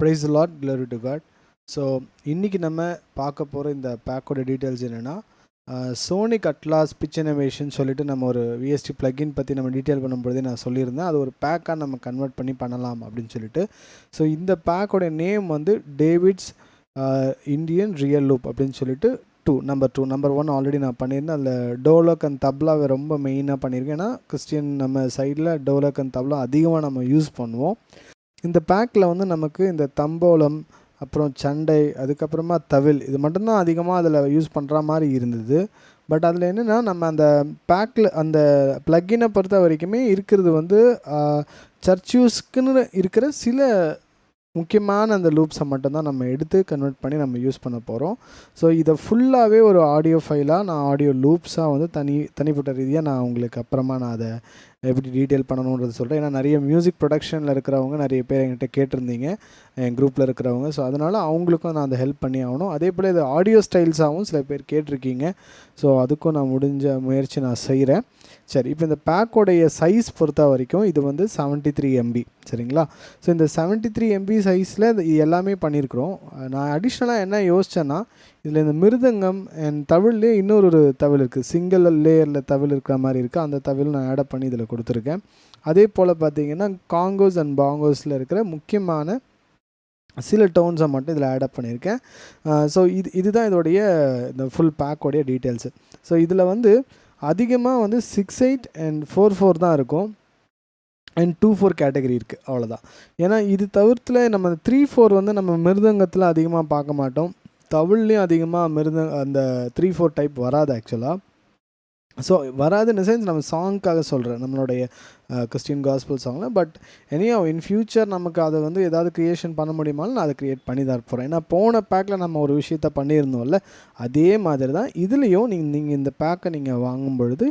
Price the Lord, glory to God. So இன்றைக்கி நம்ம பார்க்க போகிற இந்த பேக்கோட டீட்டெயில்ஸ் என்னென்னா, சோனிக் அட்லாஸ் பிச் இனோவேஷன் சொல்லிட்டு நம்ம ஒரு விஎஸ்டி பிளக்கின் பற்றி நம்ம டீட்டெயில் பண்ணும்போதே நான் சொல்லியிருந்தேன். அது ஒரு பேக்காக நம்ம கன்வெர்ட் பண்ணி பண்ணலாம் அப்படின்னு சொல்லிட்டு. ஸோ இந்த பேக்கோட நேம் வந்து டேவிட்ஸ் இந்தியன் ரியல் லூப் அப்படின்னு சொல்லிட்டு நம்பர் 1 ஆல்ரெடி நான் பண்ணியிருந்தேன். அதில் டோலக் அண்ட் தப்லாவை ரொம்ப மெயினாக பண்ணியிருக்கேன். ஏன்னா கிறிஸ்டியன் நம்ம சைடில் டோலக் அண்ட் தப்லா அதிகமாக நம்ம யூஸ் பண்ணுவோம். இந்த பேக்கில் வந்து நமக்கு இந்த தம்போலம், அப்புறம் சண்டை, அதுக்கப்புறமா தவில், இது மட்டும்தான் அதிகமாக அதில் யூஸ் பண்ணுற மாதிரி இருந்தது. பட் அதில் என்னென்னா, நம்ம அந்த பேக்கில் அந்த ப்ளக்கினை பொறுத்த வரைக்குமே இருக்கிறது வந்து சர்ச் யூஸ்க்குன்னு இருக்கிற சில முக்கியமான அந்த லூப்ஸை மட்டும்தான் நம்ம எடுத்து கன்வெர்ட் பண்ணி நம்ம யூஸ் பண்ண போகிறோம். ஸோ இதை ஃபுல்லாகவே ஒரு ஆடியோ ஃபைலாக நான் ஆடியோ லூப்ஸாக வந்து தனிப்பட்ட ரீதியாக நான் உங்களுக்கு அப்புறமா நான் அதை எப்படி டீட்டெயில் பண்ணணுன்றது சொல்கிறேன். ஏன்னா நிறைய மியூசிக் ப்ரொடக்ஷனில் இருக்கிறவங்க நிறைய பேர் என்கிட்ட கேட்டிருந்தீங்க, என் குரூப்பில் இருக்கிறவங்க. ஸோ அதனால் அவங்களுக்கும் நான் அதை ஹெல்ப் பண்ணி ஆகணும். அதே போல் இது ஆடியோ ஸ்டைல்ஸாகவும் சில பேர் கேட்டிருக்கீங்க. ஸோ அதுக்கும் நான் முடிஞ்ச முயற்சி நான் செய்கிறேன். சரி, இப்போ இந்த பேக்கோடைய சைஸ் பொறுத்த வரைக்கும் இது வந்து 73 MB, சரிங்களா? ஸோ இந்த 73 MB சைஸில் இது எல்லாமே பண்ணியிருக்கிறோம். நான் அடிஷ்னலாக என்ன யோசித்தேன்னா, இதில் இந்த மிருதங்கம் அண்ட் தவிழ்லேயே இன்னொரு தவில் இருக்குது, சிங்கிள் லேயரில் தவில் இருக்கிற மாதிரி இருக்குது. அந்த தவில் நான் ஆட் பண்ணி இதில் கொடுத்துருக்கேன். அதே போல் பார்த்திங்கன்னா காங்கோஸ் அண்ட் பாங்கோஸில் இருக்கிற முக்கியமான சில டோன்ஸை மட்டும் இதில் ஆட் பண்ணியிருக்கேன். ஸோ இதுதான் இதோடைய இந்த ஃபுல் பேக்கோடைய டீட்டெயில்ஸு. ஸோ இதில் வந்து அதிகமாக வந்து 6/8 அண்ட் 4/4 தான் இருக்கும், அண்ட் 2/4 கேட்டகரி இருக்குது, அவ்வளோதான். ஏன்னா இது தவிர்த்துல நம்ம 3/4 வந்து நம்ம மிருதங்கத்தில் அதிகமாக பார்க்க மாட்டோம். தவிழ்லேயும் அதிகமாக அந்த 3/4 டைப் வராது ஆக்சுவலாக. ஸோ வராது இன் சென்ஸ் நம்ம சாங்க்காக சொல்கிறேன், நம்மளுடைய கிறிஸ்டியன் காஸ்பல் சாங்கில். பட் எனியாவ் இன் ஃப்யூச்சர் நமக்கு அதை வந்து ஏதாவது க்ரியேஷன் பண்ண முடியுமாலும் நான் அதை க்ரியேட் பண்ணி தான் போகிறேன். ஏன்னா போன பேக்கில் நம்ம ஒரு விஷயத்த பண்ணியிருந்தோம்ல, அதே மாதிரி தான் இதுலேயும் நீங்கள் இந்த பேக்கை நீங்கள் வாங்கும் பொழுது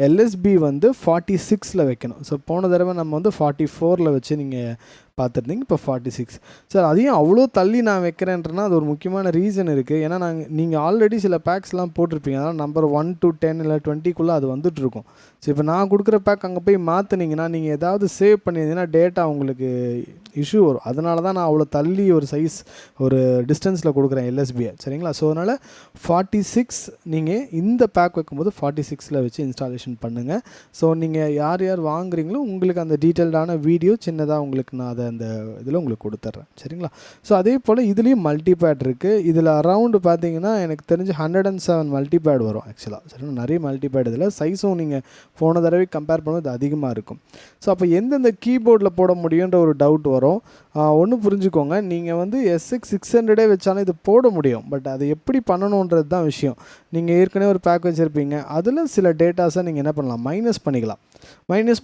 எல்எஸ்பி வந்து 46 வைக்கணும். ஸோ போன தடவை நம்ம வந்து 44 வச்சு நீங்கள் பார்த்துருந்தீங்க, இப்போ 46. சார் அதையும் அவ்வளோ தள்ளி நான் வைக்கிறேன்றனா அது ஒரு முக்கியமான ரீசன் இருக்குது. ஏன்னா நீங்கள் ஆல்ரெடி சில பேக்ஸ்லாம் போட்டிருப்பீங்க, அதனால் நம்பர் 1 to 10 இல்லை 20க்குள்ளே அது வந்துட்டுருக்கும். ஸோ இப்போ நான் கொடுக்குற பேக் அங்கே போய் மாற்றினீங்கன்னா நீங்கள் ஏதாவது சேவ் பண்ணியிருந்தீங்கன்னா டேட்டா உங்களுக்கு இஷ்யூ வரும். அதனால தான் நான் அவ்வளோ தள்ளி ஒரு சைஸ் ஒரு டிஸ்டன்ஸில் கொடுக்குறேன் எல்எஸ்பியை, சரிங்களா? ஸோ அதனால் 46 நீங்கள் இந்த பேக் வைக்கும்போது 46 வச்சு இன்ஸ்டாலேஷன் பண்ணுங்கள். ஸோ நீங்கள் யார் யார் வாங்குறீங்களோ உங்களுக்கு அந்த டீட்டெயில்டான வீடியோ சின்னதாக உங்களுக்கு நான் அதை அந்த இதில் உங்களுக்கு கொடுத்துட்றேன், சரிங்களா? ஸோ அதே போல் இதுலேயும் மல்டிபேட் இருக்குது. இதில் அரவுண்டு பார்த்தீங்கன்னா எனக்கு தெரிஞ்சு 107 மல்டிபேட் வரும் ஆக்சுவலாக, சரிங்களா? நிறைய மல்டிபேட் இதில் சைஸும் நீங்கள் போன தடவை கம்பேர் பண்ணும்போது அதிகமாக இருக்கும். ஸோ அப்போ எந்தெந்த கீபோர்டில் போட முடியுன்ற ஒரு டவுட் வரும். ஒன்று புரிஞ்சுக்கோங்க, நீங்கள் வந்து SX 600 வச்சாலும் இது போட முடியும். பட் அது எப்படி பண்ணணுன்றது தான் விஷயம். நீங்கள் ஏற்கனவே ஒரு பேக் வச்சுருப்பீங்க, அதில் சில டேட்டாஸை நீங்கள் என்ன பண்ணலாம், மைனஸ்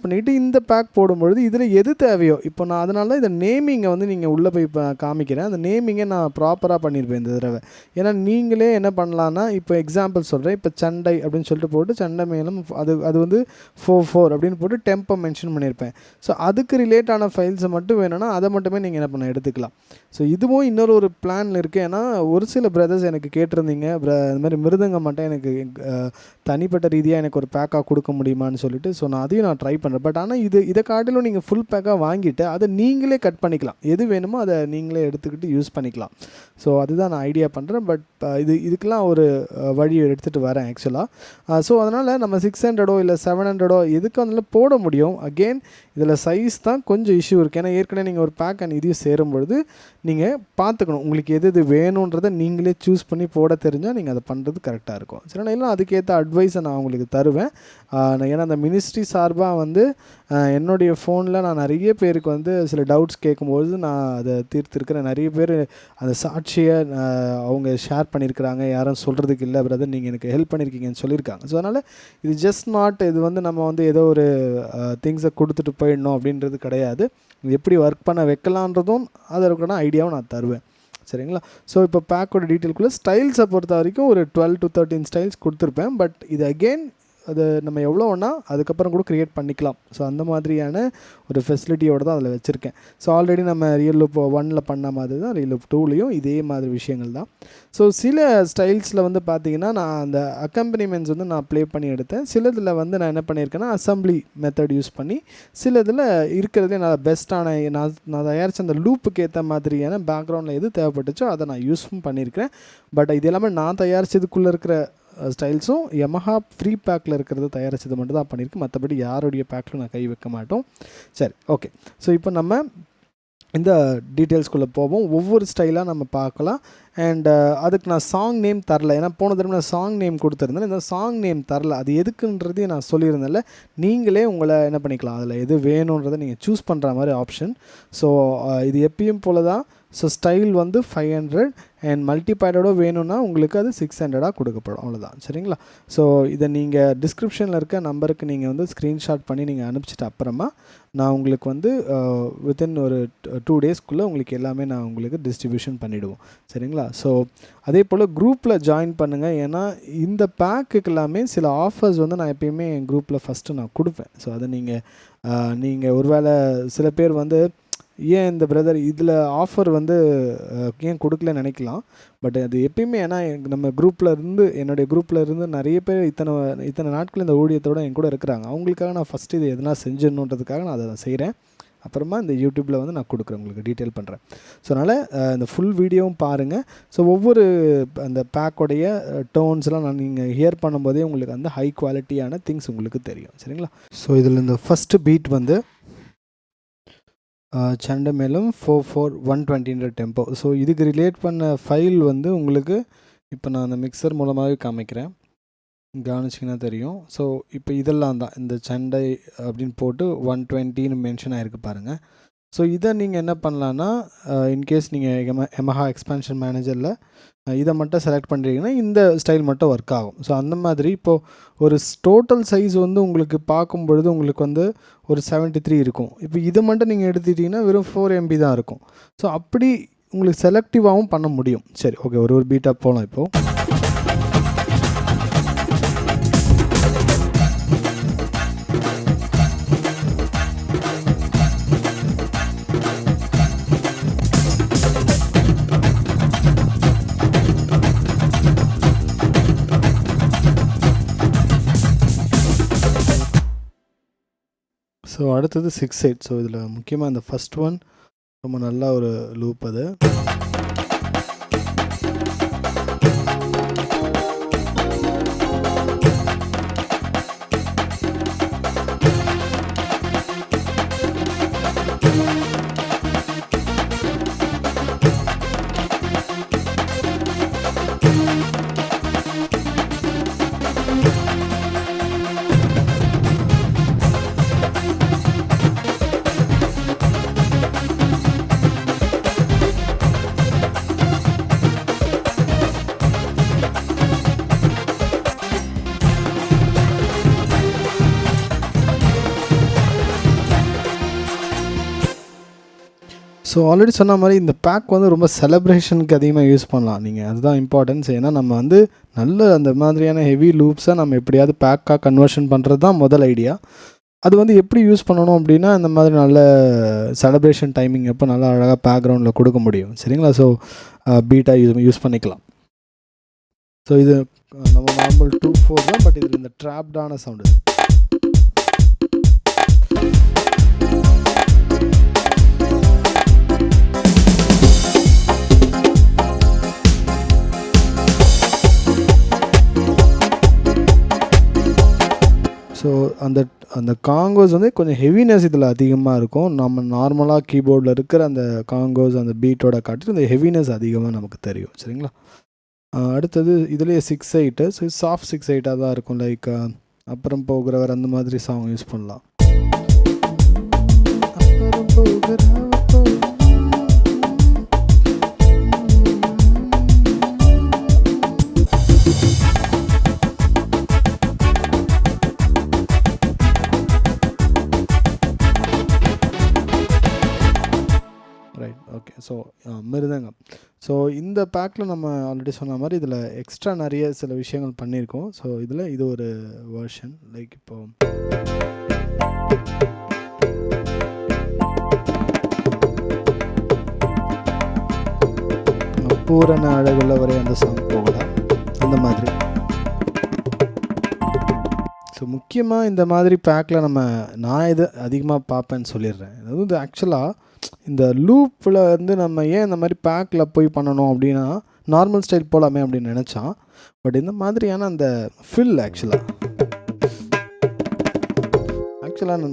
பண்ணிவிட்டு இந்த பேக் போடும்பொழுது இதில் எது தேவையோ, இப்போ நான் அதனால தான் இந்த நேமிங்கை வந்து நீங்கள் உள்ளே போய் காமிக்கிறேன். அந்த நேமிங்கை நான் ப்ராப்பராக பண்ணியிருப்பேன் இந்த தடவை. ஏன்னா நீங்களே என்ன பண்ணலான்னா, இப்போ எக்ஸாம்பிள் சொல்கிறேன், இப்போ சண்டை அப்படின்னு சொல்லிட்டு போட்டு சண்டை மேலும் அது வந்து 4/4 அப்படின்னு போட்டு டெம்பை மென்ஷன் பண்ணியிருப்பேன். ஸோ அதுக்கு ரிலேட்டான ஃபைல்ஸை மட்டும் வேணும்னா அதை மட்டுமே நீங்கள் என்ன பண்ண எடுத்துக்கலாம். ஸோ இதுவும் இன்னொரு பிளானில் இருக்குது. ஏன்னா ஒரு சில பிரதர்ஸ் எனக்கு கேட்டிருந்தீங்க, இந்த மாதிரி மிருதங்க மட்டும் எனக்கு தனிப்பட்ட ரீதியாக எனக்கு ஒரு பேக்காக கொடுக்க முடியுமான்னு சொல்லிட்டு. ஸோ நான் அதையும் நான் ட்ரை பண்ணுறேன். பட் ஆனால் இதை காட்டிலும் நீங்கள் ஃபுல் பேக்காக வாங்கிட்டு அதை நீங்களே கட் பண்ணிக்கலாம், எது வேணுமோ அதை நீங்களே எடுத்துக்கிட்டு யூஸ் பண்ணிக்கலாம். ஸோ அதுதான் நான் ஐடியா பண்ணுறேன். பட் இதுக்கெலாம் ஒரு வழி எடுத்துகிட்டு வரேன் ஆக்சுவலாக. ஸோ அதனால் நம்ம 600 இல்லை 700 எதுக்கு அதில் போட முடியும். அகெயின் இதில் சைஸ் தான் கொஞ்சம் இஷ்யூ இருக்குது. ஏன்னா ஏற்கனவே நீங்கள் ஒரு பேக் அண்ட் இதையும் சேரும்பொழுது நீங்கள் பார்த்துக்கணும், உங்களுக்கு எது வேணுன்றதை நீங்களே சூஸ் பண்ணி போட தெரிஞ்சால் நீங்கள் அதை பண்ணுறது கரெக்டாக இருக்கும், சரிங்களா? இல்லை அதுக்கேற்ற அட்வைஸை நான் உங்களுக்கு தருவேன். ஏன்னா அந்த மினிஸ்ட்ரி சார்பாக வந்து என்னுடைய ஃபோனில் நான் நிறைய பேருக்கு வந்து சில டவுட்ஸ் கேட்கும்போது நான் அதை தீர்த்திருக்கிறேன். நிறைய பேர் அந்த சாட்சியை அவங்க ஷேர் பண்ணியிருக்கிறாங்க, யாரும் சொல்கிறதுக்கு இல்லை பிரதர், நீங்கள் எனக்கு ஹெல்ப் பண்ணியிருக்கீங்கன்னு சொல்லியிருக்காங்க. ஸோ அதனால் இது ஜஸ்ட் நாட் இது வந்து நம்ம வந்து ஏதோ ஒரு திங்ஸை கொடுத்துட்டு போயிடணும் அப்படின்றது கிடையாது. இது எப்படி ஒர்க் பண்ண வைக்கலான்றதும் அதற்கான ஐடியாவும் நான் தருவேன், சரிங்களா? ஸோ இப்போ பேக்கோட டீட்டெயில்குள்ளே ஸ்டைல்ஸை பொறுத்த வரைக்கும் ஒரு 12 to 13 ஸ்டைல்ஸ் கொடுத்துருப்பேன். பட் இது அகெயின் அது நம்ம எவ்வளோ வேணால் அதுக்கப்புறம் கூட க்ரியேட் பண்ணிக்கலாம். ஸோ அந்த மாதிரியான ஒரு ஃபெசிலிட்டியோடு தான் அதில் வச்சுருக்கேன். ஸோ ஆல்ரெடி நம்ம ரியல் லூப் 1ல் பண்ண மாதிரி தான் ரியல் லூப் 2லேயும் இதே மாதிரி விஷயங்கள் தான். ஸோ சில ஸ்டைல்ஸில் வந்து பார்த்திங்கன்னா நான் அந்த அக்கம்பனிமெண்ட்ஸ் வந்து நான் ப்ளே பண்ணி எடுத்தேன். சிலதில் வந்து நான் என்ன பண்ணியிருக்கேன்னா அசம்பிளி மெத்தட் யூஸ் பண்ணி, சிலதில் இருக்கிறதுலே நான் பெஸ்ட்டான நான் தயாரித்த அந்த லூப்புக்கு ஏற்ற மாதிரியான பேக்ரவுண்டில் எது தேவைப்பட்டுச்சோ அதை நான் யூஸும் பண்ணியிருக்கிறேன். பட் இது எல்லாமே நான் தயாரித்ததுக்குள்ளே இருக்கிற ஸ்டைல்ஸும் யமஹா ஃப்ரீ பேக்கில் இருக்கிறது தயாரித்தது மட்டும் தான் பண்ணியிருக்கு. மற்றபடி யாருடைய பேக்கில் நான் கை வைக்க மாட்டோம். சரி, ஓகே. ஸோ இப்போ நம்ம இந்த டீட்டெயில்ஸ்குள்ளே போவோம். ஒவ்வொரு ஸ்டைலாக நம்ம பார்க்கலாம். அண்ட் அதுக்கு நான் சாங் நேம் தரல, ஏன்னா போன தடவை நான் சாங் நேம் கொடுத்துருந்தேன். இந்த சாங் நேம் தரல, அது எதுக்குன்றதையும் நான் சொல்லியிருந்தேன்ல. நீங்களே உங்களை என்ன பண்ணிக்கலாம், அதில் எது வேணுன்றதை நீங்கள் சூஸ் பண்ணுற மாதிரி ஆப்ஷன். ஸோ இது எப்பயும் போல் தான். ஸோ ஸ்டைல் வந்து 500 அண்ட் மல்டிபேடோட வேணும்னா உங்களுக்கு அது 600 கொடுக்கப்படும், அவ்வளோதான். சரிங்களா? ஸோ இதை நீங்கள் டிஸ்கிரிப்ஷனில் இருக்க நம்பருக்கு நீங்கள் வந்து ஸ்க்ரீன்ஷாட் பண்ணி நீங்கள் அனுப்பிச்சிட்டு அப்புறமா நான் உங்களுக்கு வந்து வித்தின் ஒரு 2 டேஸ்க்குள்ளே உங்களுக்கு எல்லாமே நான் உங்களுக்கு டிஸ்ட்ரிபியூஷன் பண்ணிவிடுவோம். சரிங்களா? ஸோ அதே போல் குரூப்பில் ஜாயின் பண்ணுங்கள். ஏன்னா இந்த பேக்குக்கு எல்லாமே சில ஆஃபர்ஸ் வந்து நான் எப்பயுமே என் குரூப்பில் ஃபஸ்ட்டு நான் கொடுப்பேன். ஸோ அதை நீங்கள் ஒருவேளை சில பேர் வந்து ஏன் இந்த பிரதர் இதில் ஆஃபர் வந்து ஏன் கொடுக்கலன்னு நினைக்கலாம். பட் அது எப்பயுமே, ஏன்னா நம்ம என்னுடைய குரூப்பில் இருந்து நிறைய பேர் இத்தனை நாட்கள் இந்த ஊழியத்தோடு என் கூட இருக்கிறாங்க. அவங்களுக்காக நான் ஃபஸ்ட்டு இது எதனா செஞ்சிடணுன்றதுக்காக நான் அதை செய்கிறேன். அப்புறமா இந்த யூடியூப்பில் வந்து நான் கொடுக்குறேன், உங்களுக்கு டீட்டெயில் பண்ணுறேன். ஸோ அதனால் இந்த ஃபுல் வீடியோவும் பாருங்கள். ஸோ ஒவ்வொரு அந்த பேக்கோடைய டோன்ஸ்லாம் நீங்கள் ஹியர் பண்ணும்போதே உங்களுக்கு அந்த ஹை குவாலிட்டியான திங்ஸ் உங்களுக்கு தெரியும். சரிங்களா? ஸோ இதில் இந்த ஃபஸ்ட்டு பீட் வந்து சண்டை மேலும் 44120 டெம்போ. ஸோ இதுக்கு ரிலேட் பண்ண ஃபைல் வந்து உங்களுக்கு இப்போ நான் அந்த மிக்சர் மூலமாகவே காமிக்கிறேன், கவனிச்சிங்கன்னா தெரியும். ஸோ இப்போ இதெல்லாம் தான் இந்த சண்டை அப்படின்னு போட்டு 120ன்னு மென்ஷன் ஆகிருக்கு பாருங்கள். ஸோ இதை நீங்கள் என்ன பண்ணலான்னா, இன்கேஸ் நீங்கள் யமஹா எக்ஸ்பான்ஷன் மேனேஜரில் இதை மட்டும் செலக்ட் பண்ணுறீங்கன்னா இந்த ஸ்டைல் மட்டும் ஒர்க் ஆகும். ஸோ அந்த மாதிரி இப்போது ஒரு டோட்டல் சைஸ் வந்து உங்களுக்கு பார்க்கும் பொழுது உங்களுக்கு வந்து ஒரு 73 இருக்கும். இப்போ இதை மட்டும் நீங்கள் எடுத்துக்கிட்டிங்கன்னா வெறும் 4 MB தான் இருக்கும். ஸோ அப்படி உங்களுக்கு செலக்டிவாகவும் பண்ண முடியும். சரி, ஓகே. ஒரு பீட்டாக போகலாம் இப்போது. ஸோ அடுத்தது 6/8. ஸோ இதில் முக்கியமாக இந்த ஃபஸ்ட் ஒன் ரொம்ப நல்ல ஒரு லூப். அது ஸோ ஆல்ரெடி சொன்ன மாதிரி இந்த பேக் வந்து ரொம்ப செலப்ரேஷனுக்கு அதிகமாக யூஸ் பண்ணலாம் நீங்கள். அதுதான் இம்பார்ட்டன்ஸ். ஏன்னா நம்ம வந்து நல்ல அந்த மாதிரியான ஹெவி லூப்ஸை நம்ம எப்படியாவது பேக்காக கன்வர்ஷன் பண்ணுறது தான் முதல் ஐடியா. அது வந்து எப்படி யூஸ் பண்ணணும் அப்படின்னா, இந்த மாதிரி நல்ல செலப்ரேஷன் டைமிங் அப்போ நல்லா அழகாக பேக்ரவுண்டில் கொடுக்க முடியும். சரிங்களா? ஸோ பீட்டாக யூஸ் பண்ணிக்கலாம். ஸோ இது நம்ம நார்மல் 2/4 தான். பட் இதில் இந்த ட்ராப்டான சவுண்டு. ஸோ அந்த காங்கோஸ் வந்து கொஞ்சம் ஹெவினஸ் இதில் அதிகமாக இருக்கும். நம்ம நார்மலாக கீபோர்டில் இருக்கிற அந்த காங்கோஸ் அந்த பீட்டோட காட்டிலும் இந்த ஹெவினஸ் அதிகமாக நமக்கு தெரியும். சரிங்களா? அடுத்தது இதுலேயே 6/8. ஸோ சாஃப்ட் 6/8 தான் இருக்கும். லைக் அப்புறம் போகிறவர் அந்த மாதிரி சாங் யூஸ் பண்ணலாம். அப்புறம் போகிறவர் ரைட். ரைட். ஓகே. ஸோ மிருதங்கம். ஸோ இந்த பேக்கில் நம்ம ஆல்ரெடி சொன்ன மாதிரி இதில் எக்ஸ்ட்ரா நிறைய சில விஷயங்கள் பண்ணியிருக்கோம். ஸோ இதில் இது ஒரு வெர்ஷன். லைக் இப்போ பூரண அழகுள்ள வரை அந்த சாங் போகலாம், அந்த மாதிரி. ஸோ முக்கியமாக இந்த மாதிரி பேக்கில் நான் இது அதிகமாக பார்ப்பேன்னு சொல்லிடுறேன். அதாவது இது ஆக்சுவலாக இந்த லூப்பில் வந்து நம்ம ஏன் இந்த மாதிரி பேக்கில் போய் பண்ணணும் அப்படின்னா, நார்மல் ஸ்டைல் போகலாமே அப்படின்னு நினச்சான். பட் இந்த மாதிரியான அந்த ஃபில் ஆக்சுவலாக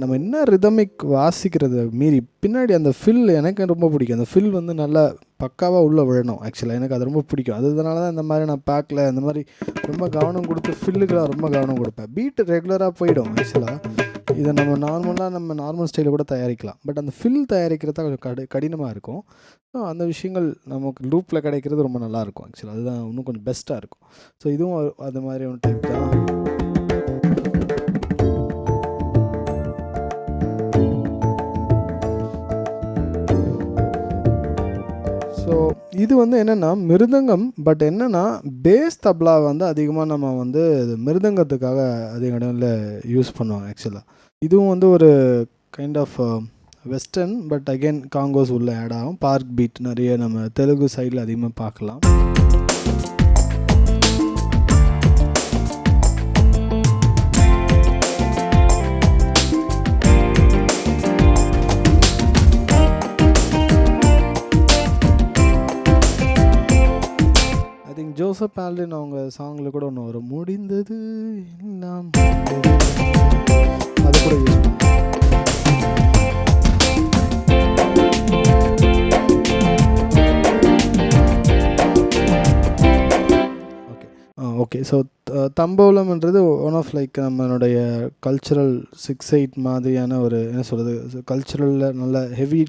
நம்ம என்ன ரிதமிக் வாசிக்கிறது மீறி பின்னாடி அந்த ஃபில் எனக்கு ரொம்ப பிடிக்கும். அந்த ஃபில் வந்து நல்லா பக்காவாக உள்ளே விழணும். ஆக்சுவலாக எனக்கு அது ரொம்ப பிடிக்கும். அதனால தான் இந்த மாதிரி நான் பேக்கில் இந்த மாதிரி ரொம்ப கவனம் கொடுத்து ஃபில்லுக்கெலாம் ரொம்ப கவனம் கொடுப்பேன். பீட்டு ரெகுலராக போயிடும். ஆக்சுவலாக இதை நம்ம நார்மல் ஸ்டைலில் கூட தயாரிக்கலாம். பட் அந்த ஃபில் தயாரிக்கிறது கொஞ்சம் கடினமாக இருக்கும். ஸோ அந்த விஷயங்கள் நமக்கு லூப்பில் கிடைக்கிறது ரொம்ப நல்லாயிருக்கும். ஆக்சுவலாக அதுதான் இன்னும் கொஞ்சம் பெஸ்ட்டாக இருக்கும். ஸோ இதுவும் அது மாதிரி ஒன்று டைப் தான். ஸோ இது வந்து என்னென்னா மிருதங்கம். பட் என்னென்னா பேஸ் தப்லா வந்து அதிகமாக நம்ம வந்து மிருதங்கத்துக்காக அதிக இடங்களில் யூஸ் பண்ணுவாங்க. ஆக்சுவலாக இதுவும் வந்து ஒரு kind of western, but again காங்கோஸ் உள்ள ஆட் ஆகும். பார்க் பீட் நிறைய நம்ம தெலுங்கு சைடில் அதிகமாக பார்க்கலாம். ஜோசப் ஆல்டன் அவங்க சாங்கில் கூட ஒன்று வரும், முடிந்தது எல்லாம், அது கூட யூஸ் ஓகே. ஓகே. ஸோ தம்பௌலம்ன்றது ஒன் ஆஃப் லைக் நம்மளுடைய கல்ச்சுரல் 6/8 மாதிரியான ஒரு என்ன சொல்கிறது, கல்ச்சுரலில் நல்ல ஹெவி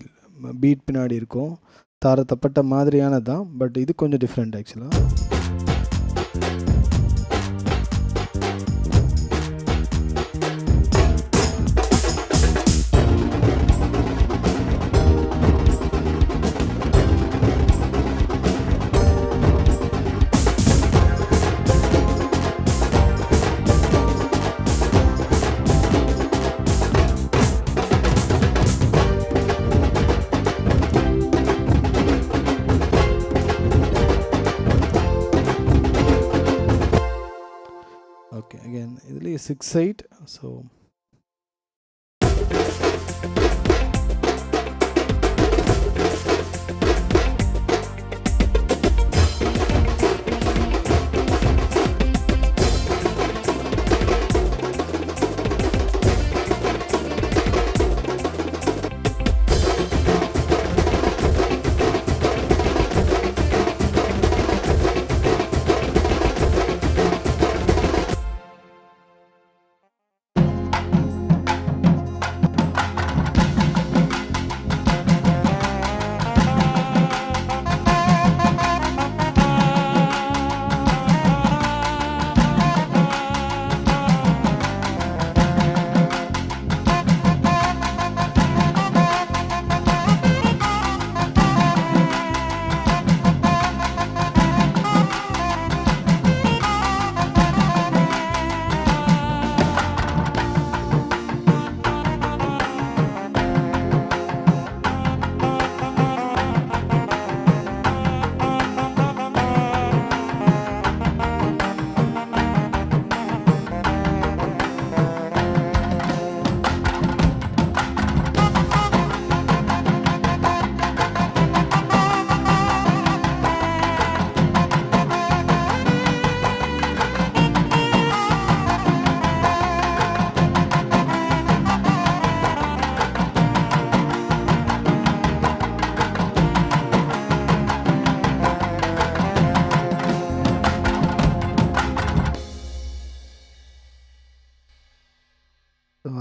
பீட் பின்னாடி இருக்கும், தாரத்தப்பட்ட மாதிரியானது தான். பட் இது கொஞ்சம் டிஃப்ரெண்ட் ஆக்சுவலாக. ஓகே. அகேன் இதுலேயே 6/8. ஸோ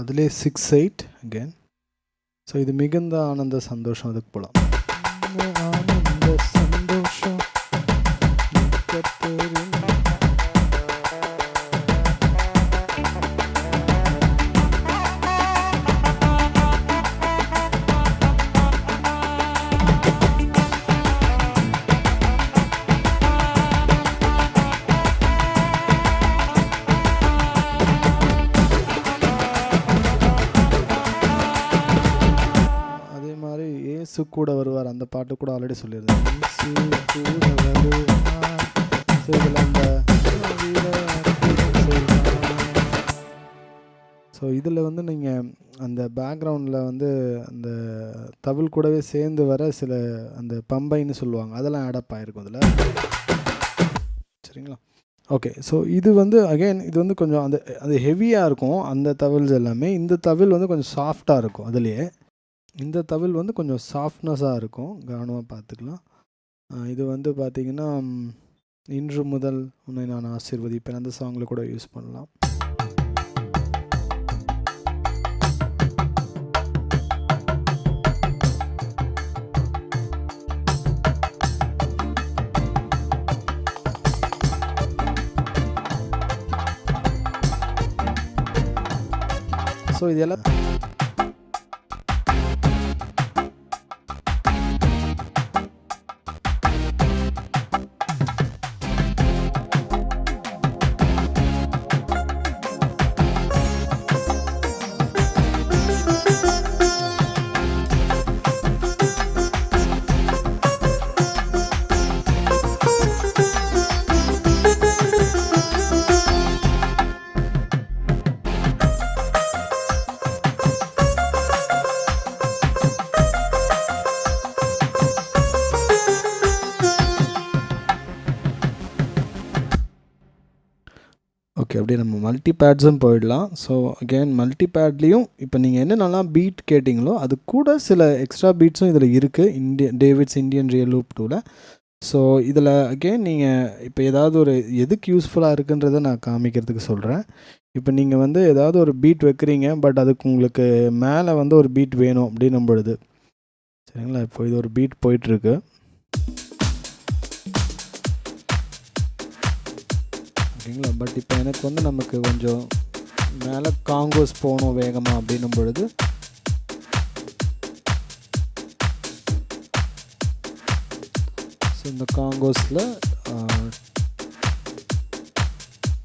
அதிலே 6/8 அகேன். ஸோ இது மிகுந்த ஆனந்த சந்தோஷம், அதுக்கு போகலாம். ஆனந்த சந்தோஷம் ஏசு கூட வருவார் அந்த பாட்டு கூட ஆல்ரெடி சொல்லியிருந்தேன். ஏசு கூட வருவார். ஸோ இதில் அந்த ஸோ இதில் வந்து நீங்கள் அந்த பேக்ரவுண்டில் வந்து அந்த தவில் கூடவே சேர்ந்து வர சில அந்த பம்பைன்னு சொல்லுவாங்க, அதெல்லாம் ஆடப் ஆகிருக்கும் அதில். சரிங்களா? ஓகே. ஸோ இது வந்து அகெயின் இது வந்து கொஞ்சம் அது ஹெவியாக இருக்கும் அந்த தவில்ஸ் எல்லாமே. இந்த தவில் வந்து கொஞ்சம் சாஃப்டாக இருக்கும். அதுலேயே இந்த தவில் வந்து கொஞ்சம் சாஃப்ட்னஸாக இருக்கும், கவனமாக பார்த்துக்கலாம். இது வந்து பார்த்திங்கன்னா இன்று முதல் உன்னை நான் ஆசீர்வதிப்பேன் அந்த சாங்கில் கூட யூஸ் பண்ணலாம். ஸோ இதெல்லாம் ஓகே. அப்படியே நம்ம மல்டி பேட்ஸும் போயிடலாம். ஸோ அகெயின் மல்டி பேட்லேயும் இப்போ நீங்கள் என்னென்னலாம் பீட் கேட்டிங்களோ அது கூட சில எக்ஸ்ட்ரா பீட்ஸும் இதில் இருக்குது டேவிட்ஸ் இந்தியன் ரியல் லூப் 2ல். ஸோ இதில் அகெயின் நீங்கள் இப்போ ஏதாவது ஒரு எதுக்கு யூஸ்ஃபுல்லாக இருக்குன்றதை நான் காமிக்கிறதுக்கு சொல்கிறேன். இப்போ நீங்கள் வந்து ஏதாவது ஒரு பீட் வைக்கிறீங்க, பட் அதுக்கு உங்களுக்கு மேலே வந்து ஒரு பீட் வேணும் அப்படின்னும் பொழுது, சரிங்களா? இப்போ இது ஒரு பீட் போயிட்டுருக்கு. ஓகேங்களா? பட் இப்போ எனக்கு வந்து நமக்கு கொஞ்சம் மேலே காங்கோஸ் போகணும் வேகமாக அப்படின்னும் பொழுது ஸோ இந்த காங்கோஸில்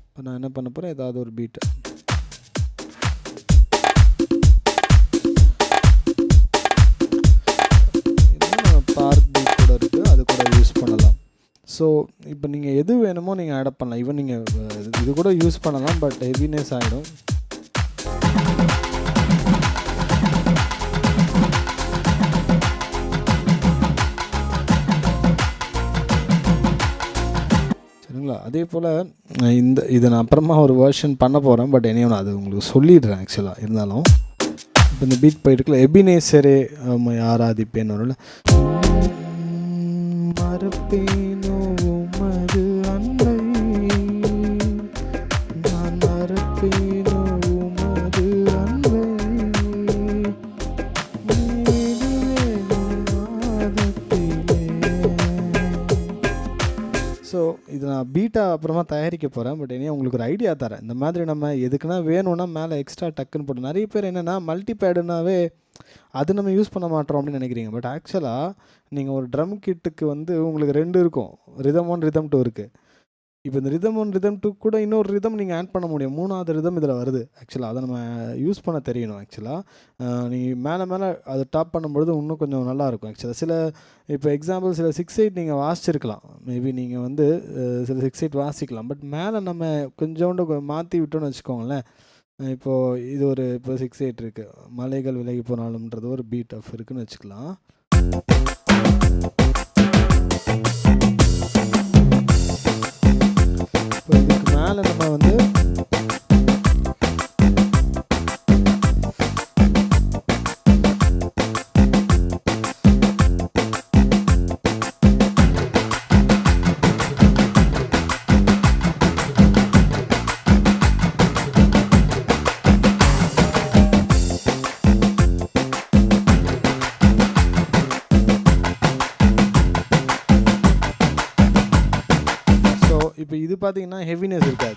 இப்போ நான் என்ன பண்ண போகிறேன், ஏதாவது ஒரு பீட்டை பார்க் பீட் கூட இருக்குது, அது கூட யூஸ் பண்ணலாம். ஸோ இப்போ நீங்கள் எது வேணுமோ நீங்கள் ஆட் பண்ணலாம். ஈவன் நீங்கள் இது கூட யூஸ் பண்ணலாம், பட் ஹெவினஸ் ஆகிடும். சரிங்களா? அதே போல் இதை நான் அப்புறமா ஒரு வெர்ஷன் பண்ண போகிறேன், பட் என்னையும் நான் அது உங்களுக்கு சொல்லிடுறேன் ஆக்சுவலாக. இருந்தாலும் இப்போ இந்த பீட் போயிட்டுருக்குல, எபினேசரே ஆராதிப்பேன்னு வரும்ல, மறப்பேனோ உமது அன்பை, நான் மறப்பேனோ உமது அன்பை, ஸோ இது நான் பீட்டா அப்புறமா தயாரிக்க போகிறேன். பட் இனி உங்களுக்கு ஒரு ஐடியா தரேன். இந்த மாதிரி நம்ம எதுக்குன்னா வேணும்னா மேலே எக்ஸ்ட்ரா டக்குன்னு போட்டு, நிறைய பேர் என்னென்னா மல்டி பேடுனாவே அது நம்ம யூஸ் பண்ண மாட்டோம் அப்படின்னு நினைக்கிறீங்க. பட் ஆக்சுவலாக நீங்கள் ஒரு ட்ரம் கிட்டுக்கு வந்து உங்களுக்கு 2 இருக்கும், ரிதம் 1 ரிதம் 2 இருக்குது. இப்போ இந்த ரிதம் 1 ரிதம் 2 கூட இன்னொரு ரிதம் நீங்கள் ஆட் பண்ண முடியும், 3வது ரிதம் இதில் வருது. ஆக்சுவலாக அதை நம்ம யூஸ் பண்ண தெரியணும். ஆக்சுவலாக நீங்கள் மேலே அதை டாப் பண்ணும்பொழுது இன்னும் கொஞ்சம் நல்லாயிருக்கும். ஆக்சுவலாக சில இப்போ எக்ஸாம்பிள் சில 6/8 நீங்கள் வாசிச்சிருக்கலாம், மேபி நீங்கள் வந்து சில 6/8 வாசிக்கலாம். பட் மேலே நம்ம கொஞ்சோண்டு மாற்றி விட்டோன்னு வச்சுக்கோங்களேன். இப்போது இது ஒரு இப்போ 6/8 இருக்குது, மலைகள் விலகி போனாலும்ன்றது ஒரு பீட் ஆஃப் இருக்குதுன்னு வச்சுக்கலாம். இப்போ இதுக்கு மேலே நம்ம வந்து இப்போ இது பார்த்தீங்கன்னா ஹெவினஸ் இருக்காது,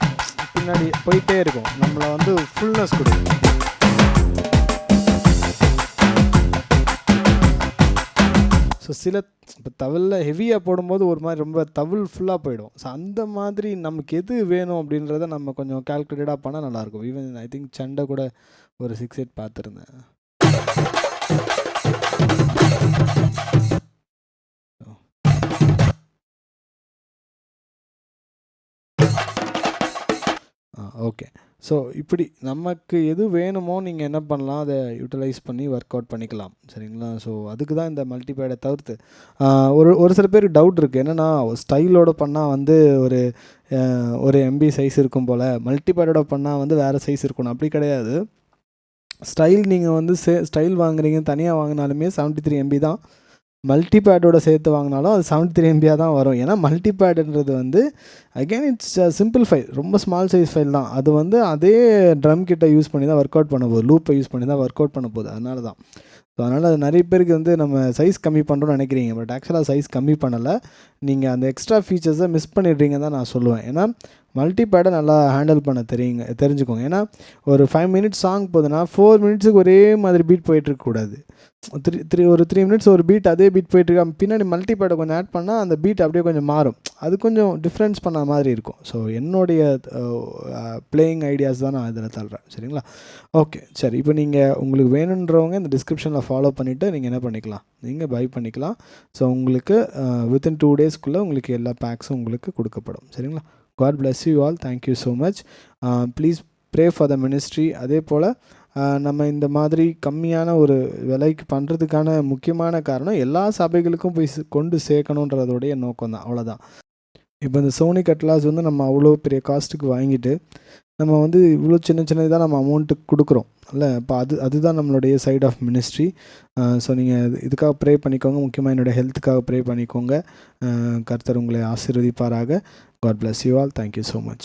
பின்னாடி போயிட்டே இருக்கும், நம்மளை வந்து ஃபுல்னஸ் கொடுக்கும். ஸோ சில இப்போ தவிலில் ஹெவியாக போடும்போது ஒரு மாதிரி ரொம்ப தவில் ஃபுல்லாக போயிடும். ஸோ அந்த மாதிரி நமக்கு எது வேணும் அப்படின்றத நம்ம கொஞ்சம் கால்குலேட்டடாக பண்ணால் நல்லாயிருக்கும். ஈவன் ஐ திங்க் சண்டை கூட ஒரு 6/8 பார்த்துருந்தேன். ஓகே. ஸோ இப்படி நமக்கு எது வேணுமோ நீங்கள் என்ன பண்ணலாம், அதை யூட்டிலைஸ் பண்ணி ஒர்க் அவுட் பண்ணிக்கலாம். சரிங்களா? ஸோ அதுக்கு தான் இந்த மல்டிபேடை தவிர்த்து ஒரு சில பேருக்கு டவுட் இருக்குது. என்னென்னா ஸ்டைலோட பண்ணால் வந்து ஒரு ஒரு எம்பி சைஸ் இருக்கும் போல், மல்டிபேடோட பண்ணால் வந்து வேறு சைஸ் இருக்கணும். அப்படி கிடையாது. ஸ்டைல் நீங்கள் வந்து ஸ்டைல் வாங்குறீங்க தனியாக வாங்கினாலுமே 73 MB தான். மல்டிபேடோட சேர்த்து வாங்கினாலும் அது 73 MBயாக தான் வரும். ஏன்னா மல்டிபேடுன்றது வந்து அகெயின் இட்ஸ் சிம்பிள் ஃபைல், ரொம்ப ஸ்மால் சைஸ் ஃபைல் தான். அது வந்து அதே ட்ரம் கிட்ட யூஸ் பண்ணி தான் ஒர்க் அவுட் பண்ண போகுது, லூப்பை யூஸ் பண்ணி தான் ஒர்க் அவுட் பண்ண போகுது. அதனால தான். ஸோ அதனால் அது நிறைய பேருக்கு வந்து நம்ம சைஸ் கம்மி பண்ணுறோன்னு நினைக்கிறீங்க. பட் ஆக்சுவலாக சைஸ் கம்மி பண்ணலை, நீங்கள் அந்த எக்ஸ்ட்ரா ஃபீச்சர்ஸை மிஸ் பண்ணிடுறீங்க தான் நான் சொல்லுவேன். ஏன்னா மல்டிபேடை நல்லா ஹேண்டில் பண்ண தெரிஞ்சுக்கோங்க. ஏன்னா ஒரு 5 மினிட்ஸ் சாங் போகுதுன்னா 4 மினிட்ஸுக்கு ஒரே மாதிரி பீட் போயிட்டுருக்கக்கூடாது. ஒரு 3 மினிட்ஸ் ஒரு பீட் அதே பீட் போயிட்டுருக்கா, பின்னாடி மல்டிபேடை கொஞ்சம் ஆட் பண்ணால் அந்த பீட் அப்படியே கொஞ்சம் மாறும். அது கொஞ்சம் டிஃப்ரென்ஸ் பண்ண மாதிரி இருக்கும். ஸோ என்னுடைய பிளேயிங் ஐடியாஸ் தான் நான் இதில் தள்ளுறேன். சரிங்களா? ஓகே, சரி. இப்போ நீங்கள் உங்களுக்கு வேணுன்றவங்க இந்த டிஸ்கிரிப்ஷனில் ஃபாலோ பண்ணிவிட்டு நீங்கள் என்ன பண்ணிக்கலாம், நீங்கள் பை பண்ணிக்கலாம். ஸோ உங்களுக்கு வித்தின் 2 டேஸ்க்குள்ளே உங்களுக்கு எல்லா பேக்ஸும் உங்களுக்கு கொடுக்கப்படும். சரிங்களா? God bless you all. Thank you so much. Please pray for the ministry. அதே போல் நம்ம இந்த மாதிரி கம்மியான ஒரு விலைக்கு பண்ணுறதுக்கான முக்கியமான காரணம் எல்லா சபைகளுக்கும் போய் கொண்டு சேர்க்கணுன்றதோடைய நோக்கம் தான். அவ்வளோதான். இப்போ இந்த சோனிக் அட்லாஸ் வந்து நம்ம அவ்வளோ பெரிய காஸ்ட்டுக்கு வாங்கிட்டு நம்ம வந்து இவ்வளோ சின்னதாக நம்ம அமௌண்ட்டுக்கு கொடுக்குறோம் இல்லை? இப்போ அதுதான் நம்மளுடைய சைட் ஆஃப் மினிஸ்ட்ரி. ஸோ நீங்கள் இதுக்காக ப்ரே பண்ணிக்கோங்க. முக்கியமாக என்னோடய ஹெல்த்துக்காக ப்ரே பண்ணிக்கோங்க. கர்த்தர் உங்களை ஆசீர்வதிப்பாராக. God bless you all. Thank you so much.